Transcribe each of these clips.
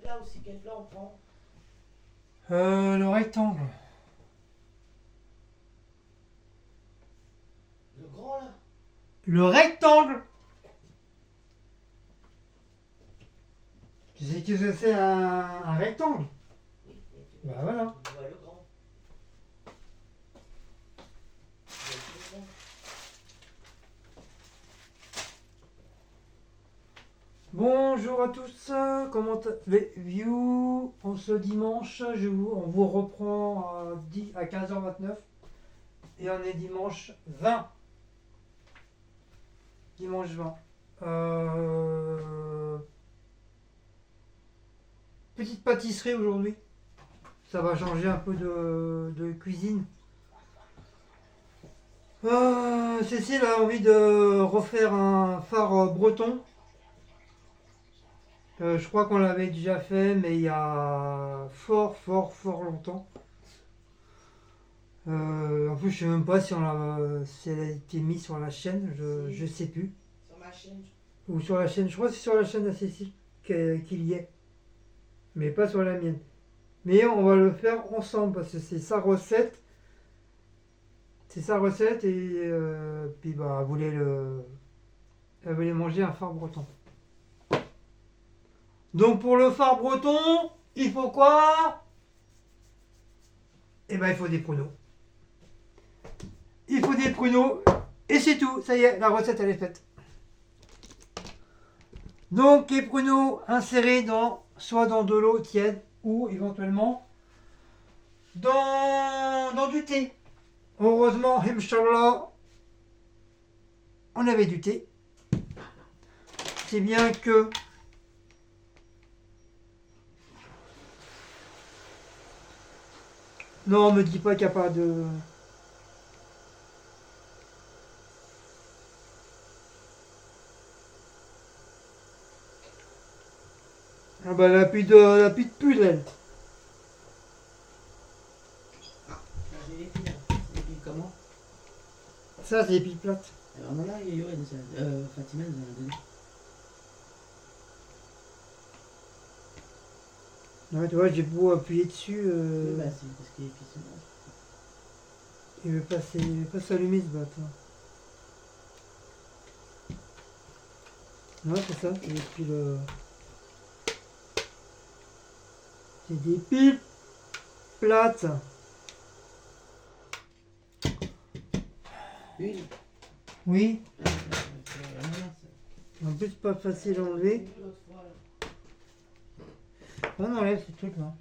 plat aussi, quel plat on prend? Le rectangle. Le grand là? Le rectangle. Tu sais que c'est un rectangle? Oui, mais Bah voilà. ouais, le grand. Le grand. Bonjour à tous, comment view on ce dimanche, on vous reprend à 15h29 et on est dimanche 20. Dimanche 20. Petite pâtisserie aujourd'hui, ça va changer un peu de cuisine. Cécile a envie de refaire un phare breton. Je crois qu'on l'avait déjà fait, mais il y a fort longtemps. En plus, je sais même pas si elle a été mise sur la chaîne, Si. je sais plus. Sur ma chaîne. Ou sur la chaîne, je crois que c'est sur la chaîne de Cécile qu'il y est, mais pas sur la mienne. Mais on va le faire ensemble parce que c'est sa recette. C'est sa recette et puis bah, elle voulait manger un phare breton. Donc pour le phare breton, il faut quoi? Eh ben il faut des pruneaux. Il faut des pruneaux et c'est tout. Ça y est, la recette elle est faite. Donc les pruneaux insérés soit dans de l'eau tiède ou éventuellement dans du thé. Heureusement, Inch'Allah, on avait du thé. C'est bien que non, me dis pas qu'il n'y a pas de. Ah bah elle a plus de pull elle. Ah, j'ai les piles. Les piles comment? Ça c'est les piles plates. Alors, on en a, Yo-Yo, Fatima nous en a donné. Ouais, tu vois, j'ai beau appuyer dessus. Oui, bah, c'est parce que les piles sont là. Il veut pas s'allumer ce bâtard. Ouais, c'est ça, c'est des piles. C'est des piles plates. Une. Oui, Ah, mince. en plus pas facile à enlever. L'autre fois, là. On enlève ces trucs là.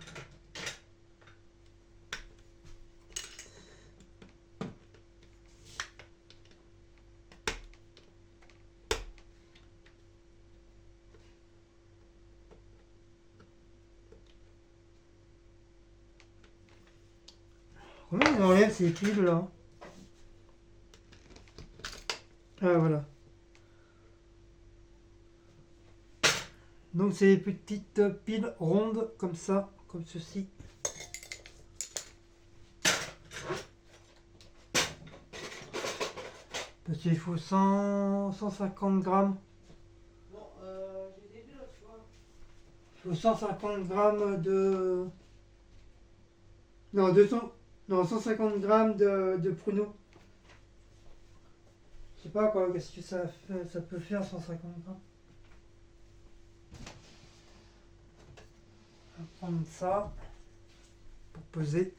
Comment on enlève ces piles là? Ah voilà. Donc c'est des petites piles rondes comme ça, comme ceci. Parce qu'il faut 150 grammes. Bon, je les ai vus l'autre fois. Il faut 150 grammes de. Non, 200. Non, 150 grammes de pruneaux. Je sais pas quoi, qu'est-ce que ça peut faire 150 grammes. On va prendre ça pour peser.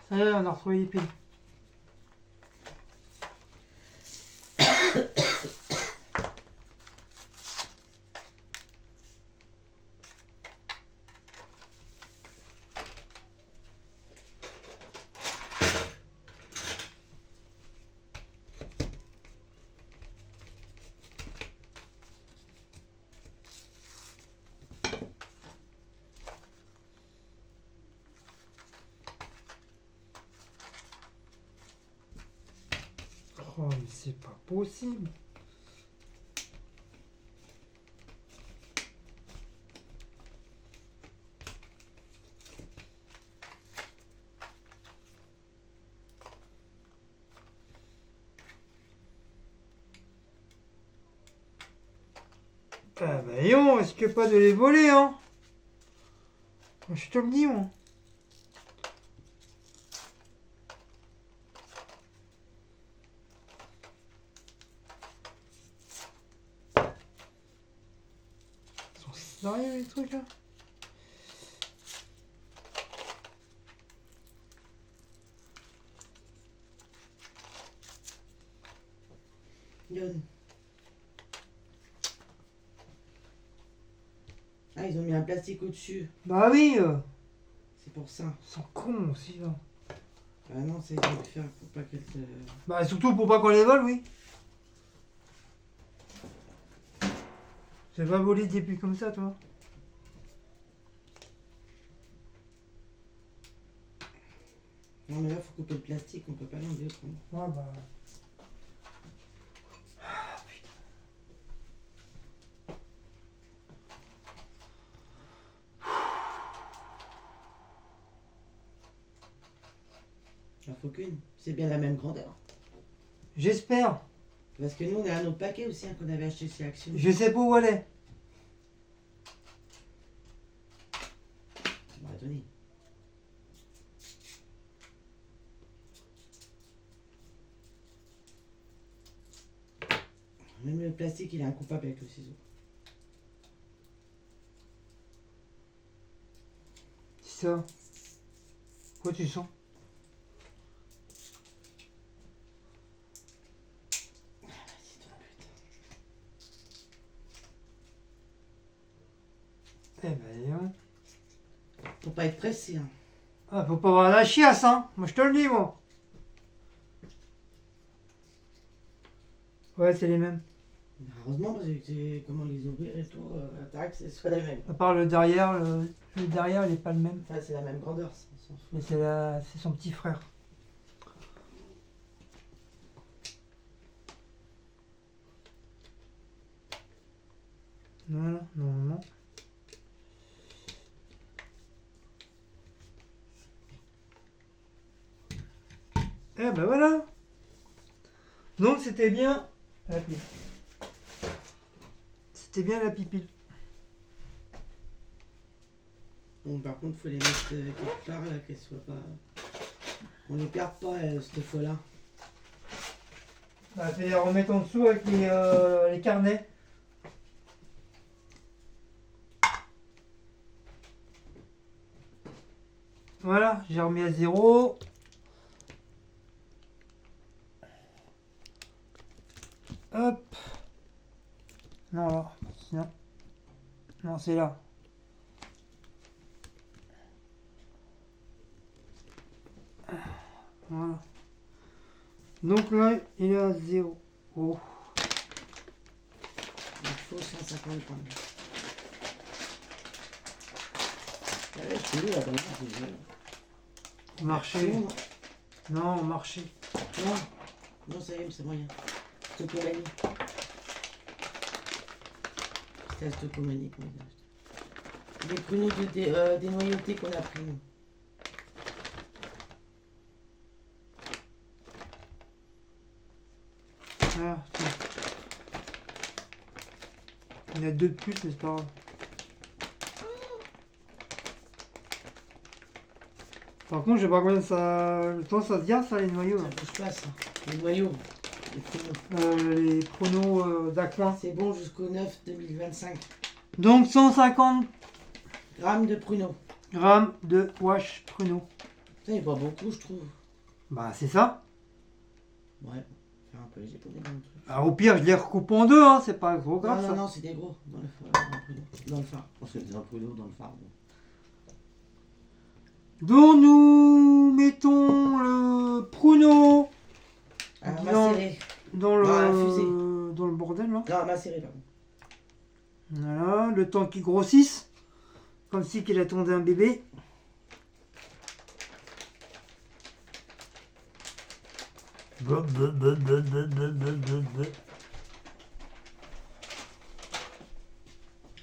Ça y est, on a retrouvé les piles. Oh, mais c'est pas possible. Ah bah et on risque pas de les voler, hein. Je te le dis, moi. Ils sont sérieux les trucs là. Yon. Ah, ils ont mis un plastique au-dessus. Bah oui, C'est pour ça. ils sont cons aussi là. Ah non, ça, ils doivent le faire pour pas qu'elle te... Bah surtout pour pas qu'on les vole, oui. Tu vas voler des puits comme ça, toi. Non, mais là, faut couper le plastique, on peut pas l'enlever autrement. Ouais, bah. Il en faut qu'une. C'est bien la même grandeur. J'espère. Parce que nous, on a un autre paquet aussi hein, qu'on avait acheté chez Action. Je sais pas où elle est. Tu m'aurais donné. Même le plastique, il est incoupable avec le ciseau. C'est ça. Quoi tu sens? Vas-y, ton putain. Eh ben, hein. Faut pas être pressé. Hein. Ah, faut pas avoir la chiasse, hein. Moi, je te le dis, moi. Ouais, c'est les mêmes. Heureusement, parce que comment les ouvrir et tout, tac, c'est soit les mêmes. À part le derrière, le derrière, il est pas le même. Enfin, c'est la même grandeur, ça, on s'en fout. Mais c'est son petit frère. Voilà, normalement. Eh ben voilà. Donc c'était bien la pile. C'était bien la pipile. Bon, par contre, faut les mettre quelque part, là, qu'elles soient pas... On les perd pas, cette fois-là. Bah, fais les remettre en dessous avec les carnets. Voilà, j'ai remis à 0. Hop. Non, là. Non. Non, c'est là. Voilà. Donc là, il est à 0. Oh. Il faut 150 points. Ouais, je suis où là-bas, c'est génial. Marché. Non, marché. Non, non, ça y est, c'est moyen. Stocomanie. C'est la stocomanie qu'on a acheté. Les pruneaux des noyautés qu'on a pris, nous. Ah, tiens. Il y a 2 de plus, mais c'est pas grave. Par contre, je sais pas combien ça. Le temps ça se garde, ça, les noyaux. Ça Là. bouge pas, ça. Les noyaux, les pruneaux. Les chronos d'Aquin. C'est bon jusqu'au 9 2025. Donc 150 Grammes de pruneaux. grammes de wash pruneau. Ça, il n'y a pas beaucoup, je trouve. Bah, c'est ça. Ouais, faire un peu léger pour les grands trucs. Alors, au pire, je les recoupe en deux, hein. C'est pas gros grave. Non, ça. non, non, c'est des gros dans le pruneau. Dans le phare. Parce que c'est dans le pruneau, dans le phare. Bon. Donc, nous mettons le pruneau Alors, Non. macéré. dans Dans la fusée. dans le bordel, là. Non, macéré, pardon. Voilà, le temps qu'il grossisse. Comme si qu'il attendait un bébé.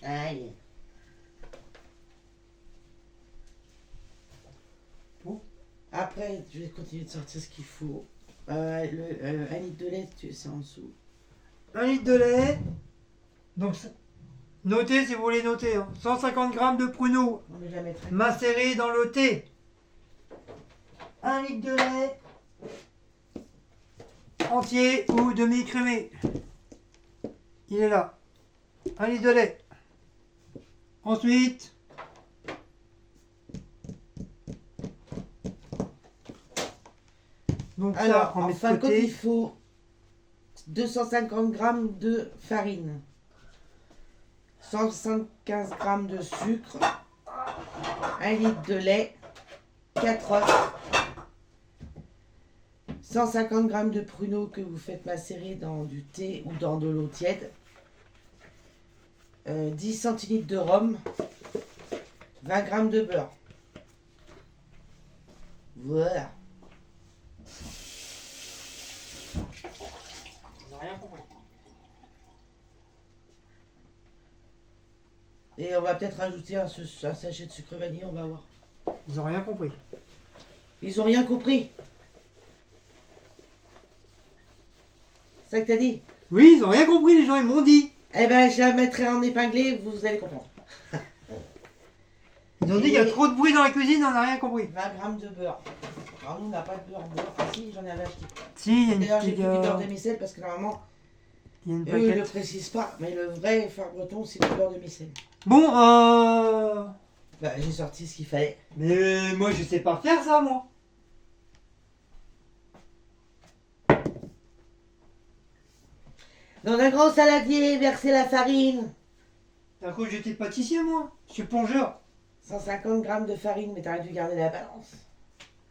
Aïe. Bon. Après, je vais continuer de sortir ce qu'il faut. 1 litre de lait, c'est en dessous. 1 litre de lait. Donc, Notez si vous voulez noter. Hein. 150 g de pruneaux On les la mettrait. macérés dans le thé. 1 litre de lait entier ou demi-crémé. Il est là. 1 litre de lait. Ensuite, donc Alors, ça, on en met de fin de compte, il côté. faut 250 g de farine, 175 g de sucre, 1 litre de lait, 4 œufs, 150 g de pruneaux que vous faites macérer dans du thé ou dans de l'eau tiède, 10 centilitres de rhum, 20 g de beurre. Voilà. On n'a rien compris. Et on va peut-être rajouter un sachet de sucre vanille, on va voir. Ils n'ont rien compris. Ils ont rien compris. C'est ça que t'as dit? Oui, ils n'ont rien compris, les gens, ils m'ont dit. Eh ben, je la mettrai en épinglé, vous allez comprendre. Ils ont dit qu'il y a trop de bruit dans la cuisine, on n'a rien compris. 20 g de beurre. Alors nous, on n'a pas de beurre en beurre. Ah si, j'en avais acheté. Si, il y a une D'ailleurs, j'ai petite, pris du beurre demi-sel parce que normalement, il y a une eux, ils ne le plaquette. précisent pas. Mais le vrai phare breton, c'est du beurre demi-sel. Bon, Bah, j'ai sorti ce qu'il fallait. mais moi, je sais pas faire ça, moi. Dans un grand saladier, versez la farine. T'as cru que j'étais pâtissier, moi? Je suis plongeur. 150 g de farine, mais t'aurais dû garder la balance.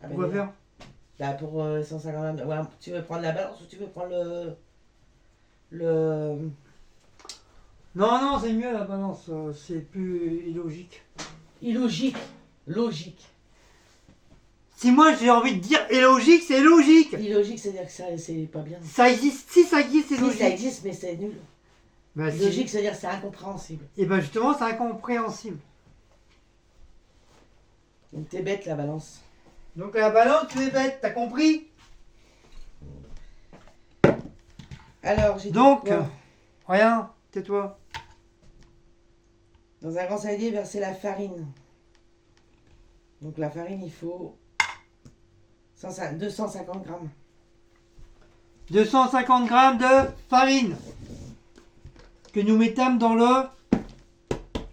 Ah, Pourquoi mais- faire? Bah, pour 150 g. Ouais, tu veux prendre la balance ou tu veux prendre le... Non, non, c'est mieux la balance, c'est plus illogique. Illogique. Logique. Si moi j'ai envie de dire illogique, c'est logique. Illogique, c'est-à-dire que ça, c'est pas bien. Ça existe, si ça existe, c'est Si, logique. ça existe, mais c'est nul. Bah, si. Illogique, c'est-à-dire que c'est incompréhensible. Et ben justement, c'est incompréhensible. Donc t'es bête, la balance. Donc la balance, tu es bête, t'as compris? Alors, j'ai dit Donc, quoi rien, tais-toi. Dans un grand saladier, versez la farine. Donc la farine, il faut 250 g. 250 g de farine que nous mettons dans le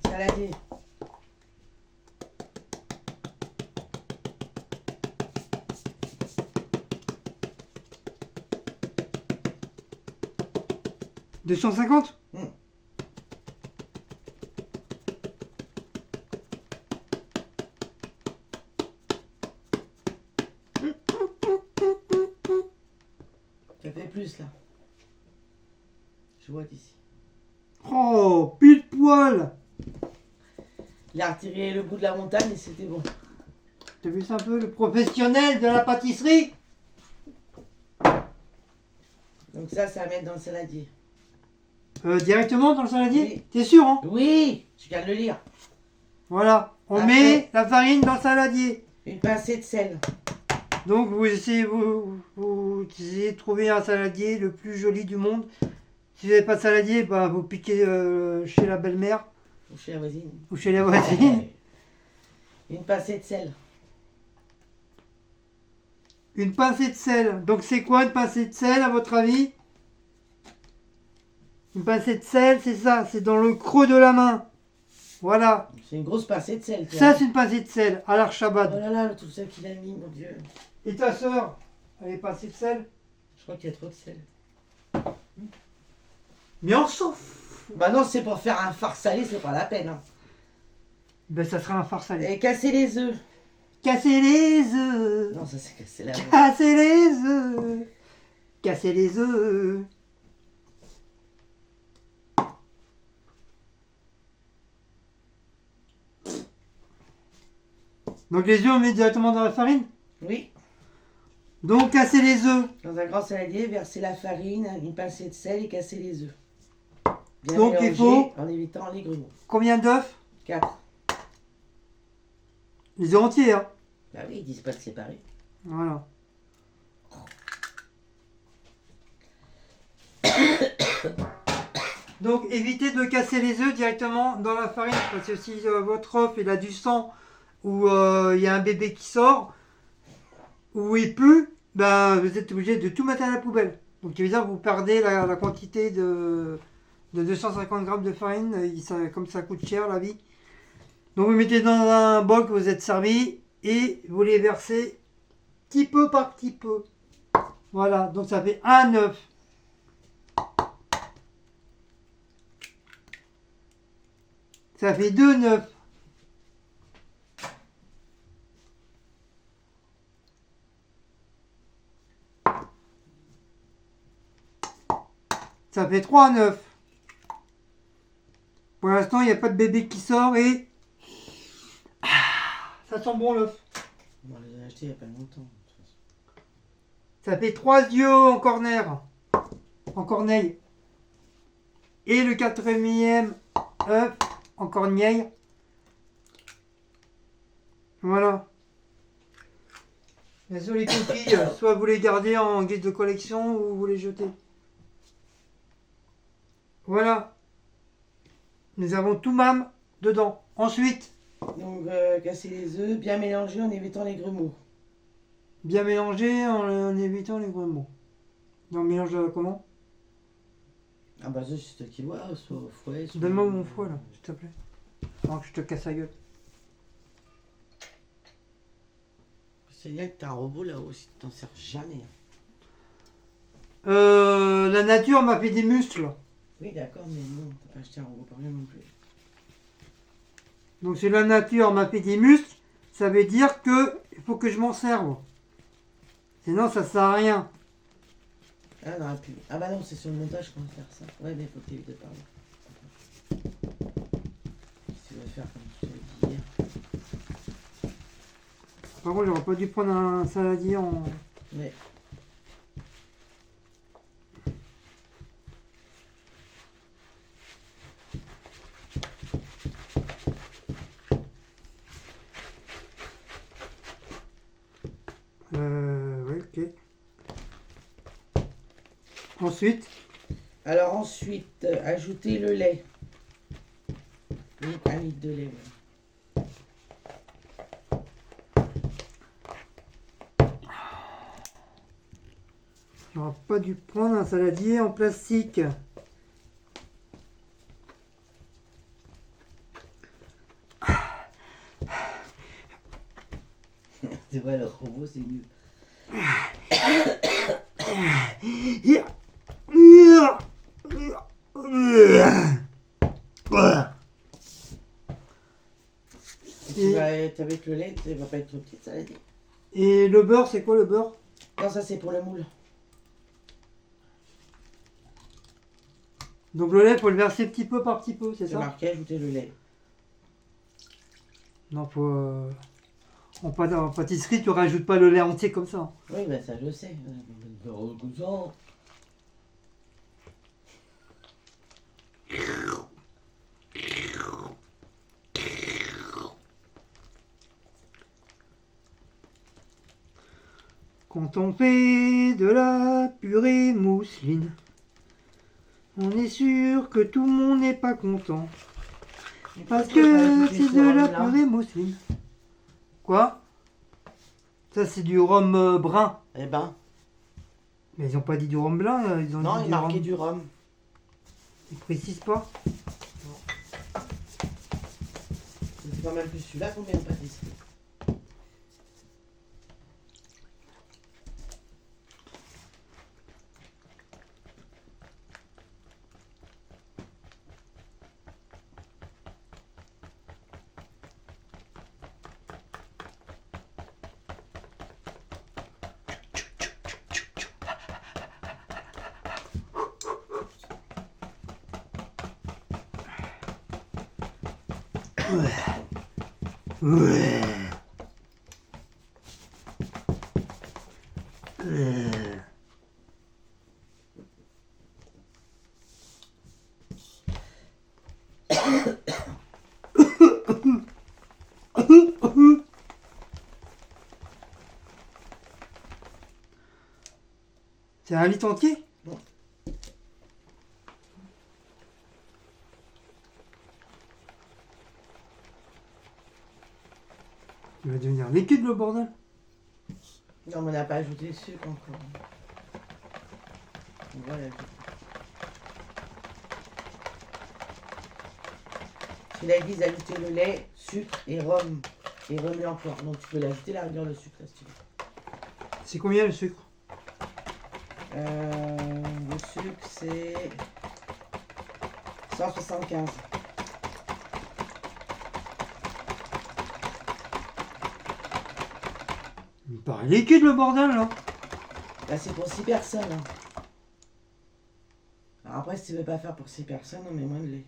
Saladier. « 250 Ça fait plus, là. Je vois d'ici. Oh, pile poil. Il a retiré le bout de la montagne et c'était bon. T'as vu ça un peu, le professionnel de la pâtisserie? Donc ça à mettre dans le saladier. Directement dans le saladier? Oui. T'es sûr, hein? Oui, je viens de le lire. Voilà, on Après. met la farine dans le saladier. Une pincée de sel. Donc vous essayez, vous essayez de trouver un saladier le plus joli du monde. Si vous n'avez pas de saladier, bah, vous piquez chez la belle-mère Ou chez la voisine. ou chez la voisine. Une pincée de sel. Une pincée de sel. Donc c'est quoi une pincée de sel à votre avis? Une pincée de sel, c'est ça, c'est dans le creux de la main. Voilà. C'est une grosse pincée de sel. tu Ça vois. c'est une pincée de sel, à Oh l'archabad. là là, tout ça qu'il a mis, mon Dieu. Et ta soeur, elle est pincée de sel? Je crois qu'il y a trop de sel. Mais on s'en fout. Bah non, c'est pour faire un phare salé, c'est pas la peine. Hein. Ben ça sera un phare salé. Et casser les œufs. Casser les œufs. Non, ça c'est casser la Casser les œufs. Casser les œufs. Donc les œufs on met directement dans la farine. Oui. Donc casser les œufs. Dans un grand saladier, versez la farine, une pincée de sel et casser les œufs. Bien Donc, il mélanger faut- en évitant les grumeaux. Combien d'œufs? 4. Les œufs entiers, hein. Bah oui, ils disent pas de séparer. Voilà. Donc évitez de casser les œufs directement dans la farine parce que si votre œuf il a du sang ou il y a un bébé qui sort ou il pue, ben, vous êtes obligé de tout mettre à la poubelle. Donc ça veut dire que vous perdez la quantité de 250 grammes de farine, comme ça coûte cher la vie. Donc vous mettez dans un bol que vous êtes servi et vous les versez petit peu par petit peu. Voilà, donc ça fait un œuf. Ça fait 2 œufs. Ça fait 3 œufs. Pour l'instant, il n'y a pas de bébé qui sort et ça sent bon l'œuf. On les a achetés il n'y a pas longtemps. Ça fait 3 yeux en corner. En corneille. Et le 4e œuf en corneille. Voilà. Bien sûr, les coquilles, soit vous les gardez en guise de collection ou vous les jetez. Voilà. Nous avons tout mam dedans. Ensuite, Donc, casser les œufs, bien mélanger en évitant les grumeaux. bien mélanger en évitant les grumeaux. On mélange comment? Ah bah ça c'est toi qui vois, soit au fouet, soit... Donne-moi mon fouet là, s'il te plaît. Avant que je te casse la gueule. C'est bien que t'as un robot là-haut, si tu t'en sers jamais. La nature m'a fait des muscles. Oui d'accord, mais non, t'as pas acheté un robot pour rien non plus. Donc si la nature m'a fait des muscles, ça veut dire que il faut que je m'en serve. Sinon ça sert à rien. Ah non, plus. Ah bah non, c'est sur le montage qu'on va faire ça. Ouais, mais faut que t'évites de parler. Si tu veux faire comme je te l'ai dit hier. Par contre, j'aurais pas dû prendre un saladier en... Mais... Ouais, ok. Ensuite, Alors ensuite, ajouter le lait. Oui, 1 litre de lait. Ouais. j'aurais pas dû prendre un saladier en plastique. C'est vrai, le robot c'est nul. Et tu vas être avec le lait, ça va pas être trop petite salade. Et le beurre, c'est quoi le beurre? Non, ça c'est pour le moule. Donc le lait, faut le verser petit peu par petit peu, c'est C'est ça? marqué ajouter le lait. Non, faut... En pâtisserie, tu rajoutes pas le lait entier comme ça. Oui, bah ça je sais. Comme ça. Quand on fait de la purée mousseline, on est sûr que tout le monde n'est pas content. Parce que c'est de la purée mousseline. Quoi? Ça, c'est du rhum brun. Eh ben, Mais ils ont pas dit du rhum blanc, ils ont non, dit il du marquait rhum. du rhum. Ils précisent pas. C'est pas mal plus celui-là qu'on met en pâtisserie. Ouais. C'est un litre entier? Non. va devenir liquide le bordel. Non, mais on n'a pas ajouté le sucre encore. On va l'ajouter. Il a dit d'ajouter le lait, sucre et rhum. Et remuer encore. Donc tu peux l'ajouter la rigueur le sucre là si tu veux. C'est combien le sucre? Le sucre c'est 175. Il me paraît liquide le bordel là. Là c'est pour 6 personnes. Hein. Alors après si tu veux pas faire pour 6 personnes, on met moins de lait.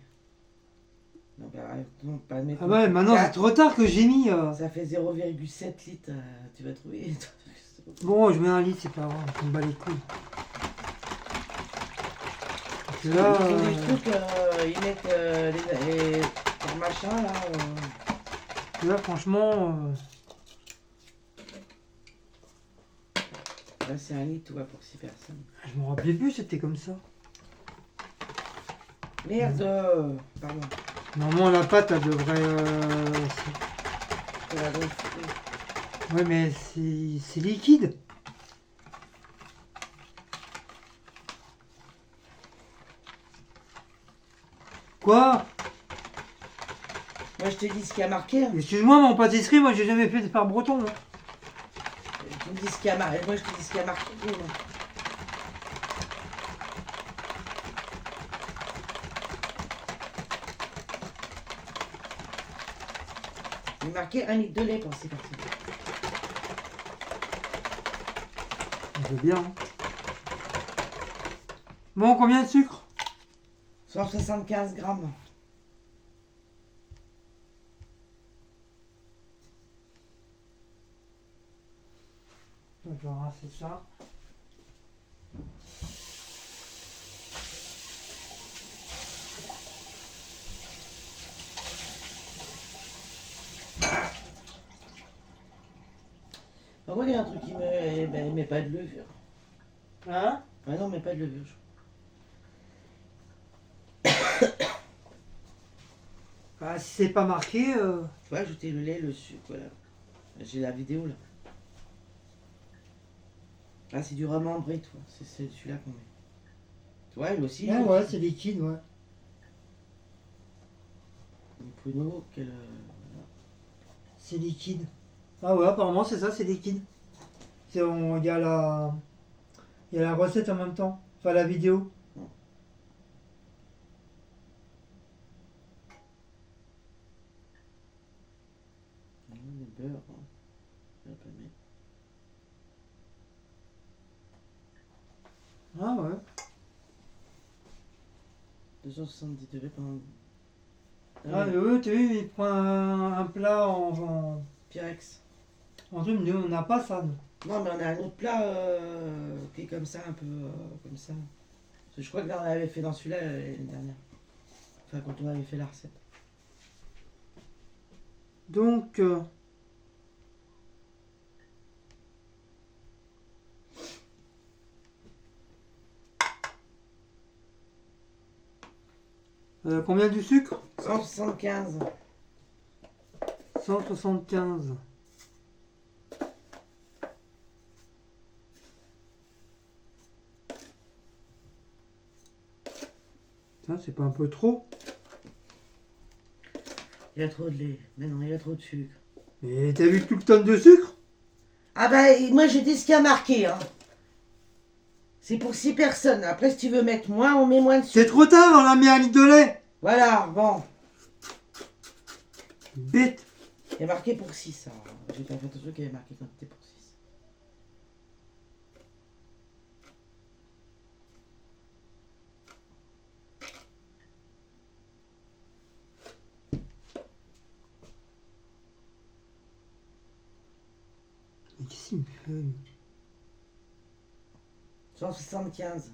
Donc, pas mettre Ah ouais, maintenant c'est 4. trop tard que j'ai mis. Ça fait 0,7 litres, tu vas trouver. Bon, je mets 1 litre, c'est pas grave, on me bat les couilles. Parce que là, Ils ont des trucs, ils mettent les machins là. là franchement, Là c'est 1 litre, tu vois, pour 6 personnes. je me rappelais plus, c'était comme ça. Merde, pardon. Normalement, la pâte, elle devrait. Je la gonfler. Ouais, mais c'est liquide. Quoi? Moi je te dis ce qu'il y a marqué. Hein. Excuse-moi, mais en pâtisserie, moi j'ai jamais fait de faire breton. Hein. Tu me dis ce qu'il y a marqué. Moi je te dis ce qu'il y a marqué. Moi. Il est marqué 1 litre de lait pour ces personnes. Je veux bien. Hein. Bon, combien de sucre? 175 grammes. Je vais ramasser ça. Par contre, il y a un truc qui me. Ben, il met pas de levure. Hein? Ah non, mais pas de levure. Bah, si c'est pas marqué. Tu vois, ajouter le lait, le sucre, voilà. J'ai la vidéo là. Ah, c'est du rhum ambré, toi. C'est celui-là qu'on met. Tu vois, lui aussi. Ah ouais, c'est liquide, ouais. Le pruneau, quel. C'est liquide. Ah ouais, apparemment c'est ça, c'est liquide. Il y a la recette en même temps. Enfin la vidéo. Le beurre. Hein. Je vais pas mettre. Ah ouais. 270 degrés pendant. Ah eux, tu vois, il prend un plat en Pyrex. truc, nous on n'a pas ça. Nous. Non, mais on a un autre plat qui est comme ça, un peu comme ça. Parce que je crois que là, on avait fait dans celui-là l'année dernière. Enfin, quand on avait fait la recette. Donc, combien du sucre? 175. 175. Ça, c'est pas un peu trop? Il y a trop de lait. Mais non, il y a trop de sucre. Mais t'as vu tout le tonne de sucre? Ah bah, moi, j'ai dit ce qu'il y a marqué. Hein. C'est pour 6 personnes. Après, si tu veux mettre moins, on met moins de C'est sucre. trop tard, on a mis 1 litre de lait. Voilà, bon. Bête. Il y a marqué pour 6. J'ai pas fait attention qu'il y avait marqué quantité pour 6. Mais qu'est-ce qu'il me fait? 175.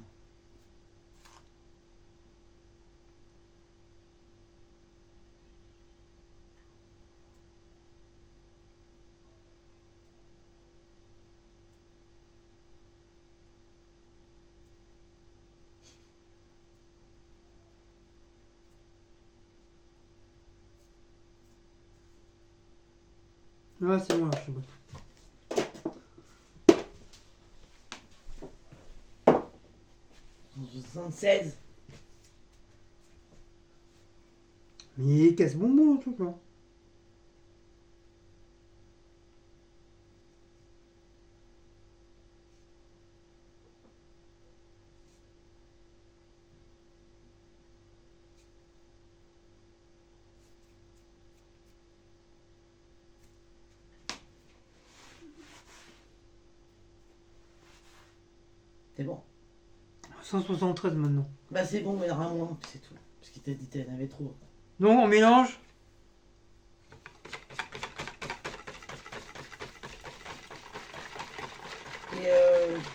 Ouais, c'est bon, là, c'est bon. 76. Mais casse bonbon, le truc, là. C'est bon. 173 maintenant. Bah c'est bon, il y en aura moins, c'est tout. Parce qu'il t'a dit qu'il y en avait trop. Donc, on mélange. Et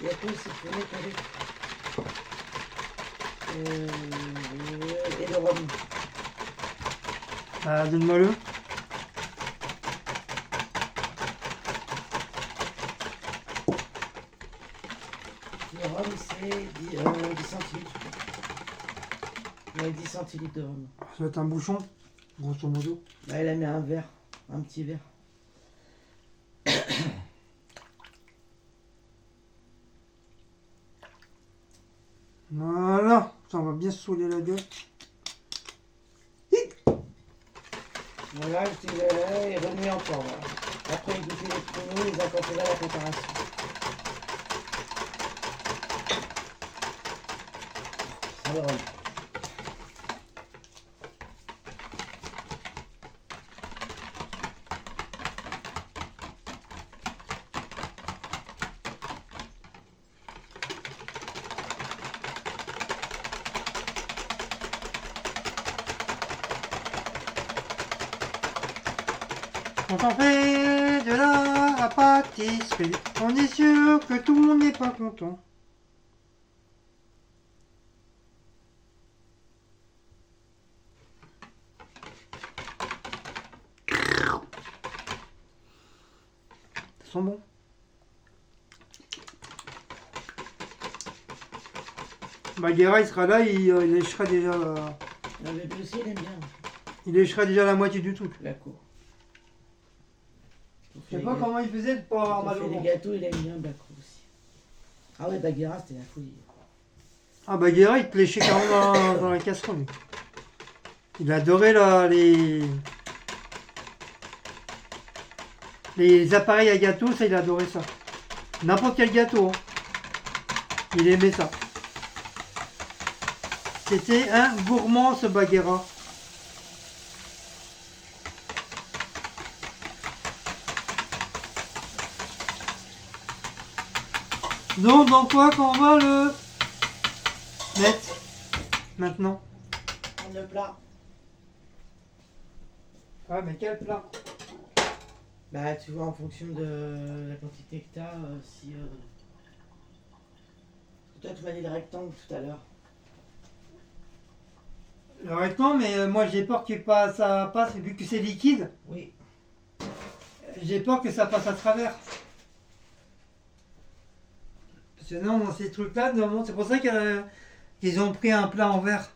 il y a quoi aussi pour mettre avec et le rhum. Ah, donne-moi le. Le rhum, c'est 10 centilitres. Ouais, 10 centilitres de rhum. Ça va être un bouchon, grosso modo. Là, il a mis un verre, un petit verre. Voilà. Ça, on va bien se saouler la gueule. Voilà, je t'ai est revenu encore. Voilà. Après, il goûtait les pruneaux, ils apportaient là la préparation. Ça va, ouais. Quand on fait de la pâtisserie, on est sûr que tout le monde n'est pas content. Ça sent bon. Baguera, il sera là, il léchera déjà Le bébé aussi, il aime bien il léchera déjà la moitié du truc. la cour. Je sais pas comment il faisait pour avoir mal au Les ventre. gâteaux, il aime bien Baco aussi. Ah ouais, Baguera, c'était la folie. Ah, Baguera, il te léchait carrément dans la casserole. Lui. Il adorait les appareils à gâteau, ça, il adorait ça. N'importe quel gâteau. Hein. Il aimait ça. C'était un gourmand, ce Baguera. Donc, dans quoi qu'on va le mettre maintenant? Prendre le plat. Ah, mais quel plat? Bah, tu vois, en fonction de la quantité que t'as, si... Toi, tu m'as dit le rectangle tout à l'heure. Le rectangle, mais moi j'ai peur que ça passe, vu que c'est liquide, Oui. j'ai peur que ça passe à travers. Parce que non, dans ces trucs-là, normalement, c'est pour ça qu'ils ont pris un plat en verre.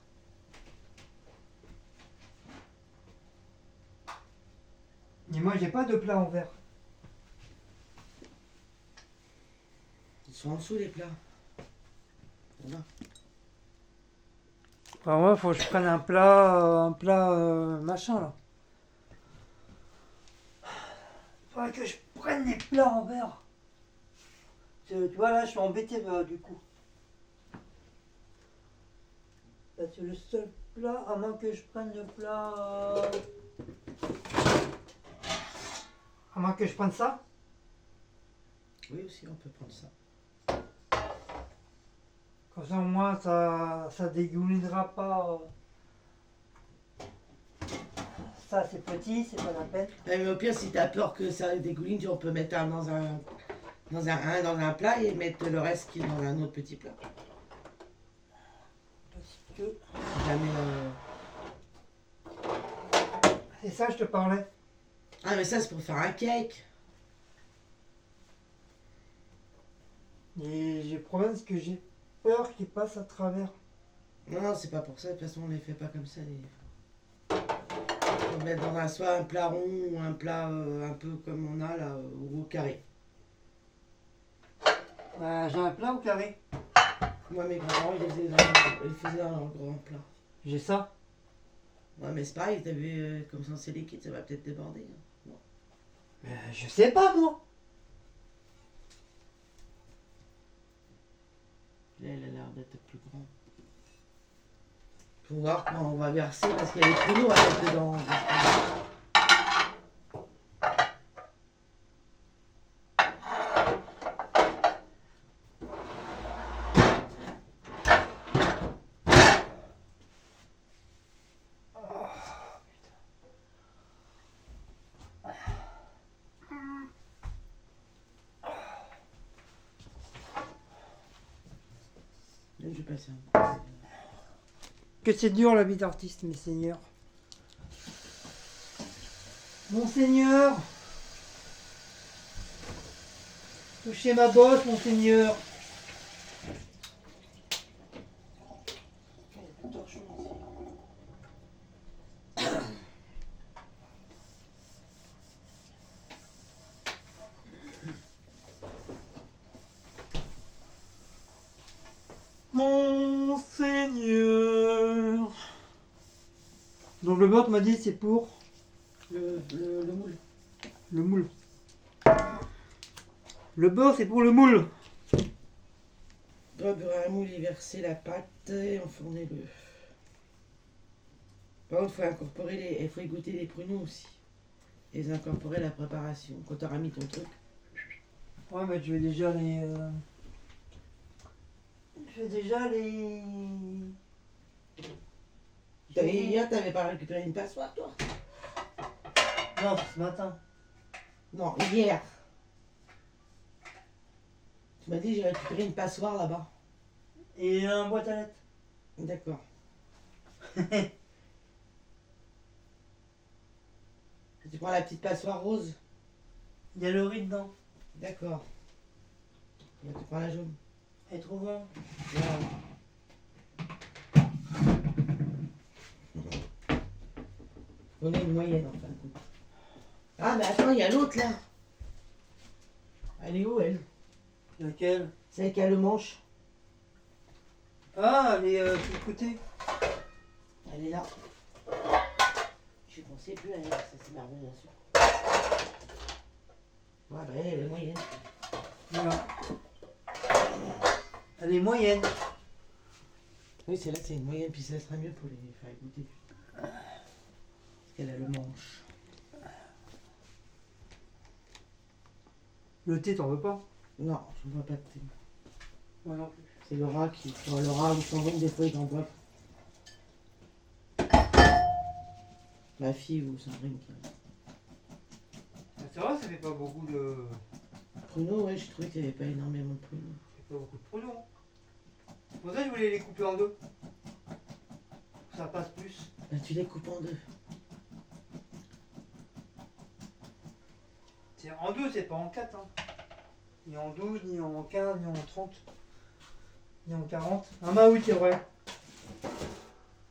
Mais moi j'ai pas de plat en verre. Ils sont en dessous, les plats. Voilà. Enfin, moi, faut que je prenne un plat machin là. Faudrait que je prenne les plats en verre. Tu vois là, je suis embêté du coup. Parce que le seul plat, à moins que je prenne le plat. À moins que je prenne ça. Oui, aussi, on peut prendre ça. Comme ça, au moins, ça dégoulinera pas. Ça, c'est petit, c'est pas la peine. Mais au pire, si t'as peur que ça dégouline, on peut mettre un dans un plat et mettre le reste qui est dans un autre petit plat. Parce que. Si jamais... C'est ça, je te parlais. Ah, mais ça, c'est pour faire un cake. Et j'ai le problème, c'est que j'ai peur qu'il passe à travers. Non, non, c'est pas pour ça. De toute façon, on les fait pas comme ça. Les... te mettre dans soit un plat rond ou un plat un peu comme on a là, ou au carré. Bah, j'ai un plat au carré. Moi, mes grands-parents, ils le faisaient dans leur grand plat. J'ai ça. Ouais, mais c'est pareil, t'avais comme ça, c'est liquide, ça va peut-être déborder. Hein. Je sais pas, moi. Là, il a l'air d'être plus grand. Faut voir quand on va verser, parce qu'il y a des pruneaux à mettre dedans. Là, je vais passer un peu. Que c'est dur la vie d'artiste, mes seigneurs. Monseigneur. Touchez ma bosse, monseigneur. Monseigneur. Donc le beurre, tu m'as dit, c'est pour Le moule. le moule. Le beurre, c'est pour le moule. Doit beurrer un moule et verser la pâte et enfourner le. Par contre, il faut incorporer il faut égoutter les pruneaux aussi. Et les incorporer à la préparation. Quand tu auras mis ton truc. Ouais, mais je vais déjà les. Je vais déjà les. Hier, t'avais pas récupéré une passoire, toi? Non, c'est ce matin. Non, hier. Tu m'as dit j'ai récupéré une passoire là-bas. Et un boîte à lettres. D'accord. Tu prends la petite passoire rose? Il y a le riz dedans. D'accord. Et tu prends la jaune. Elle est trop bon. Voilà. On est une moyenne en fin de compte. Ah mais attends, il y a l'autre là. Elle est où elle? Laquelle? Celle qui a le manche. Ah, elle est sur le côté. Elle est là. Je pensais plus, elle est là, ça c'est merveilleux bien sûr. Ouais bah elle est moyenne. Voilà. Elle est moyenne. Oui celle-là c'est une moyenne, puis ça sera mieux pour les faire écouter. Parce qu'elle a le manche. Le thé, t'en veux pas? Non, je ne vois pas de thé. Moi non plus. C'est Laura qui. Bon, Laura ou Sandrine, des fois, ils en boivent. Ma fille ou Sandrine qui. C'est vrai, ça fait pas beaucoup de. Pruneaux, ouais, je trouvais qu'il n'y avait pas énormément de pruneaux. Ça fait pas beaucoup de pruneaux. C'est pour ça que je voulais les couper en deux. Ça passe plus. Bah, tu les coupes en deux. C'est en deux, c'est pas en quatre. Hein. Ni en 12, ni en 15, ni en 30, ni en 40. Ah bah oui, c'est vrai.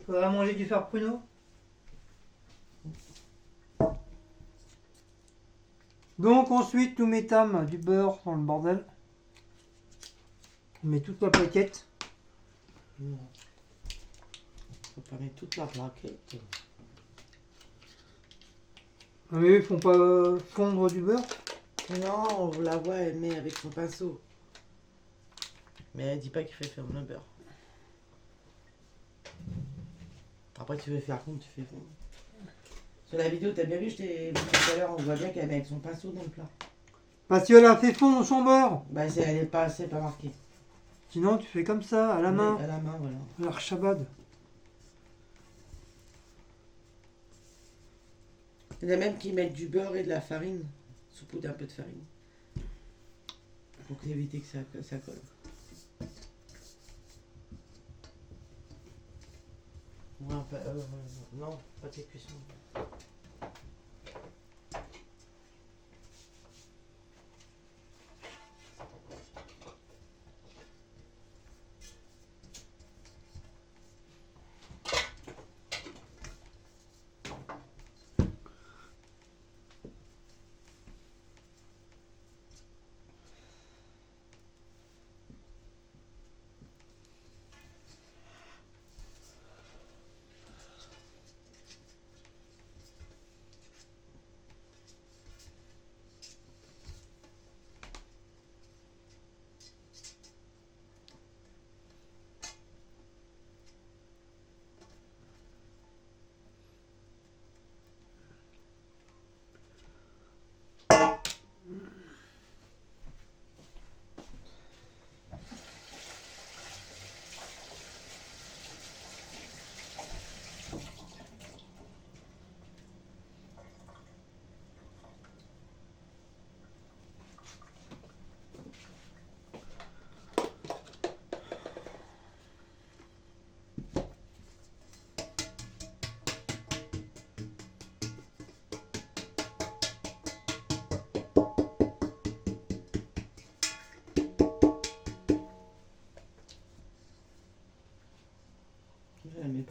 Faudra manger du fer pruneau. Donc ensuite, nous mettons du beurre dans le bordel. On met toute la plaquette. Non. Faut pas mettre toute la plaquette. Ah mais eux, ils font pas fondre du beurre. Non, on la voit, elle met avec son pinceau. Mais elle dit pas qu'il fait faire le beurre. Après, tu veux faire fondre, tu fais fondre. Sur la vidéo, t'as bien vu, je t'ai vu tout à l'heure, on voit bien qu'elle met avec son pinceau dans le plat. Parce qu'elle a fait fondre son beurre. Bah, elle est pas, c'est pas marqué. Sinon, tu fais comme ça, à la main. À la main, voilà. À l'archabad. Il y en a même qui mettent du beurre et de la farine, saupoudre un peu de farine, pour éviter que ça colle. Ouais, non, pas de cuisson.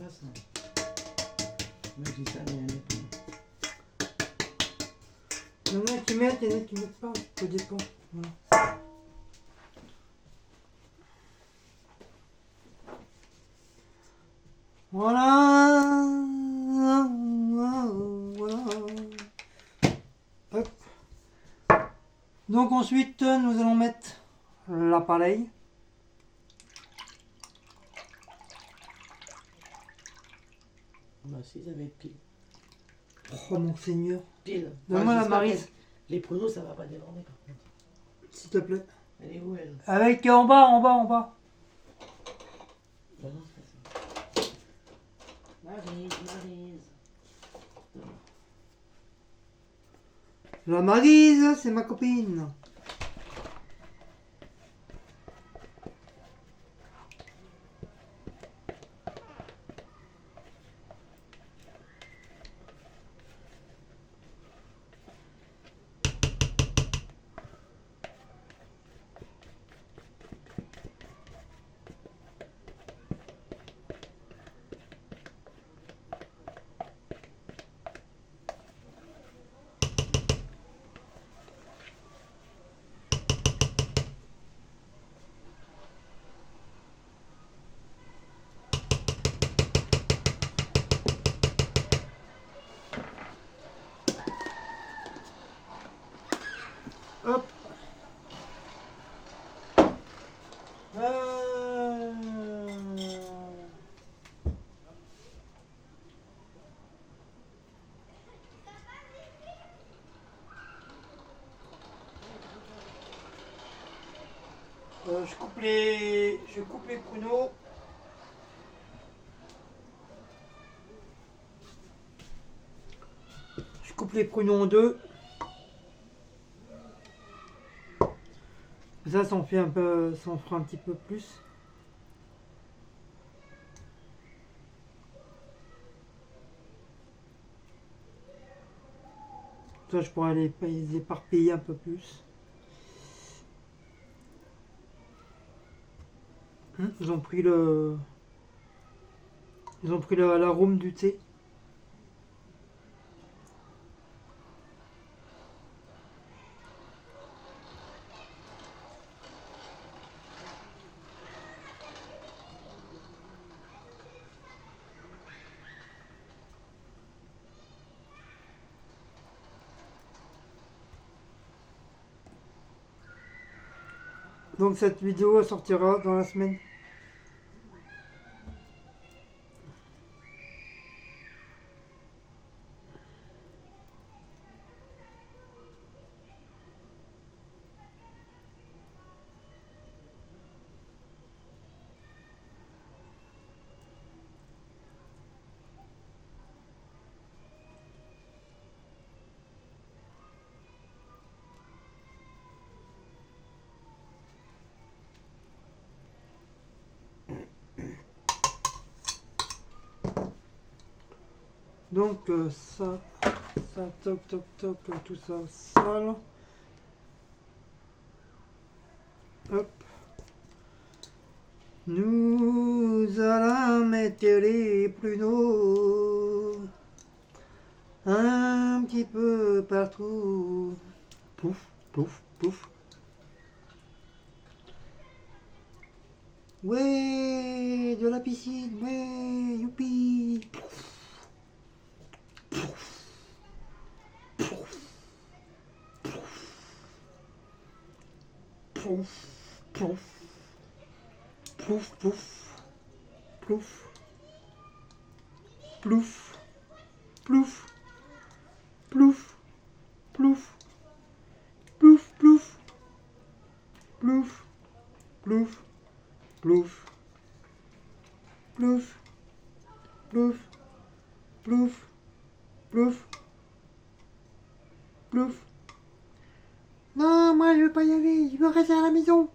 fasse. Moi je dis ça, mais il y en a pas. Il y en a qui mettent, il y en a qui mettent pas. Ça dépend. Voilà. Voilà. Hop. Donc ensuite, nous allons mettre l'appareil. Bah si, ça va être pile. Oh mon seigneur. Pile. Donne-moi la j'espère Maryse, que Les pruneaux, ça va pas déborder par contre. s'il te plaît. Elle est où elle? Avec en bas. Bah non, c'est pas ça. Maryse. La Maryse, c'est ma copine. Hop. Je coupe les pruneaux. Je coupe les pruneaux en deux. Ça en fait un peu, ça en fera un petit peu plus. Ça, je pourrais les éparpiller un peu plus. Ils ont pris l'arôme du thé. Donc cette vidéo sortira dans la semaine. Donc ça, toc, toc, toc, tout ça sale. Hop. Nous allons mettre les pruneaux un petit peu partout. Pouf, pouf, pouf. Ouais, de la piscine, ouais, youpi. Pouf, pouf, pouf, pouf, plouf, plouf, plouf, plouf, plouf, plouf, plouf, plouf, plouf, plouf, plouf, plouf, plouf, plouf, plouf. Non, moi je veux pas y aller, je veux rester à la maison.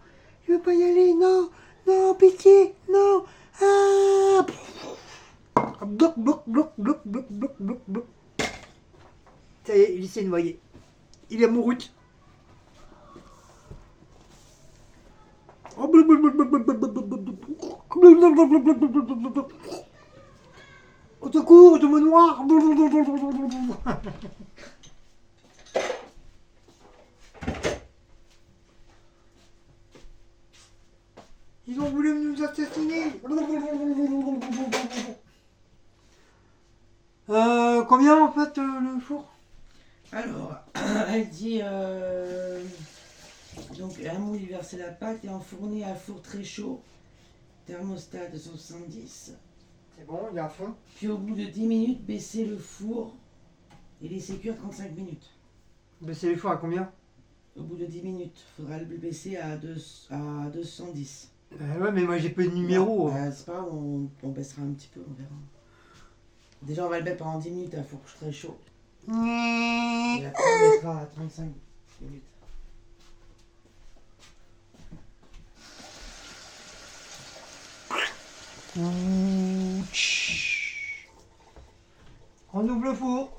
Je veux pas y aller, non, non, pitié, non. Ah, bloc, bloc, bloc, bloc, bloc, bloc, bloc, bloc. Ça y est, il s'est noyé. Il est amoureux. Au secours, je me noie. Ils ont voulu nous assassiner. Combien en fait le four? Alors, elle dit donc un moule y verser la pâte et enfourner à four très chaud, thermostat de 170. C'est bon, il est à fond. Puis au bout de 10 minutes, baisser le four et laisser cuire 35 minutes. Baisser les fours à combien? Au bout de 10 minutes, il faudra le baisser à 210. Ouais, mais moi j'ai pas de numéro. Bah, c'est pas grave, on baissera un petit peu, on verra. Déjà, on va le mettre pendant 10 minutes à four très chaud. Et après, on mettra à 35 minutes. On ouvre le four.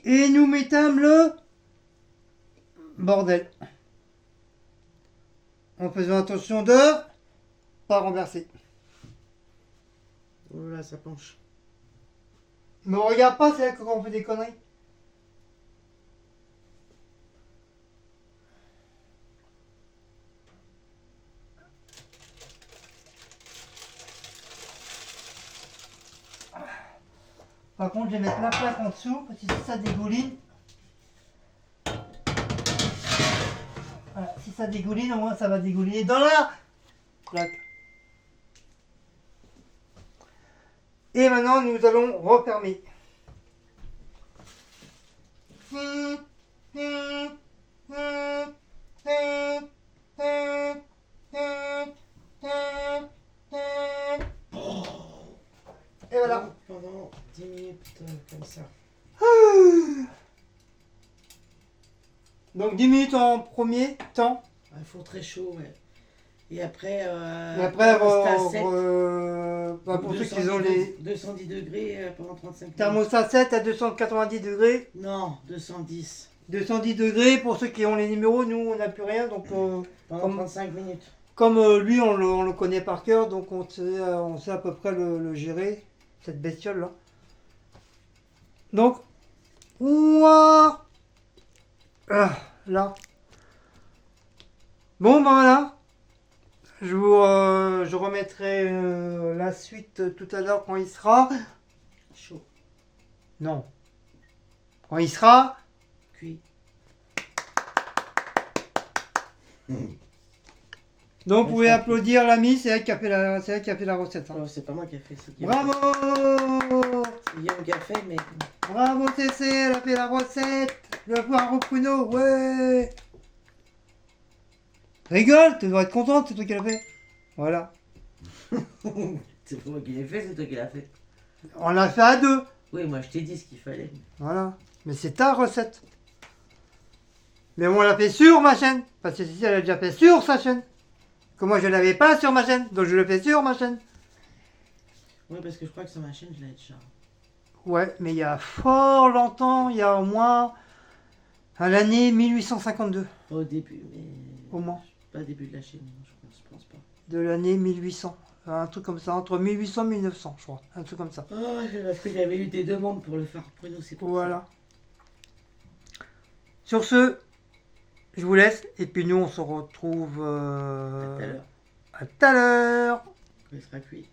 Et nous mettons le bordel. En faisant attention de pas renverser. Oh là, ça penche. Me regarde pas, c'est là qu'on fait des conneries. Par contre, je vais mettre la plaque en dessous, parce que si ça dégouline, voilà, si ça dégouline, au moins ça va dégouliner dans la plaque. Et maintenant, nous allons refermer. Et voilà. Pendant 10 minutes, comme ça. Donc 10 minutes en premier temps. Il faut très chaud, ouais. Et après, Et après, pour ceux qui ont les 210 degrés pendant 35 minutes. thermostat 7 à 290 degrés. Non, 210. 210 degrés pour ceux qui ont les numéros. Nous, on n'a plus rien. Donc, Pendant 35 minutes. comme lui, on le connaît par cœur. Donc, on sait à peu près le gérer, cette bestiole-là. Donc, ouah, là. Bon, ben voilà. Je remettrai la suite tout à l'heure quand il sera Chaud. Non. Quand il sera Cuit. Donc vous pouvez applaudir l'ami, c'est elle qui a fait la recette. Hein. Oh, c'est pas moi qui a fait, c'est Guillaume. Bravo. C'est Guillaume qui a fait, mais Bravo CC, elle a fait la recette. Le poireau pruneau, ouais. Rigole, tu dois être contente, c'est toi qui l'as fait. Voilà. c'est pas moi qui l'ai fait, c'est toi qui l'as fait. On l'a fait à deux. Oui, moi je t'ai dit ce qu'il fallait. Voilà. Mais c'est ta recette. Mais on l'a fait sur ma chaîne. Parce que Cécile elle a déjà fait sur sa chaîne. Que moi je l'avais pas sur ma chaîne. Donc je le fais sur ma chaîne. Oui, parce que je crois que sur ma chaîne, je l'ai déjà. Ouais, mais il y a fort longtemps, il y a au moins à l'année 1852. Pas au début, mais. Au moins. Pas au début de la chaîne, je pense pas. De l'année 1800. Un truc comme ça, entre 1800 et 1900, je crois. Un truc comme ça. Oh, parce qu'il y avait eu des demandes pour le faire pour nous, c'est pour Voilà. Sur ce, je vous laisse. Et puis nous, on se retrouve ça. À tout à l'heure. à tout à l'heure. Quand il sera cuit.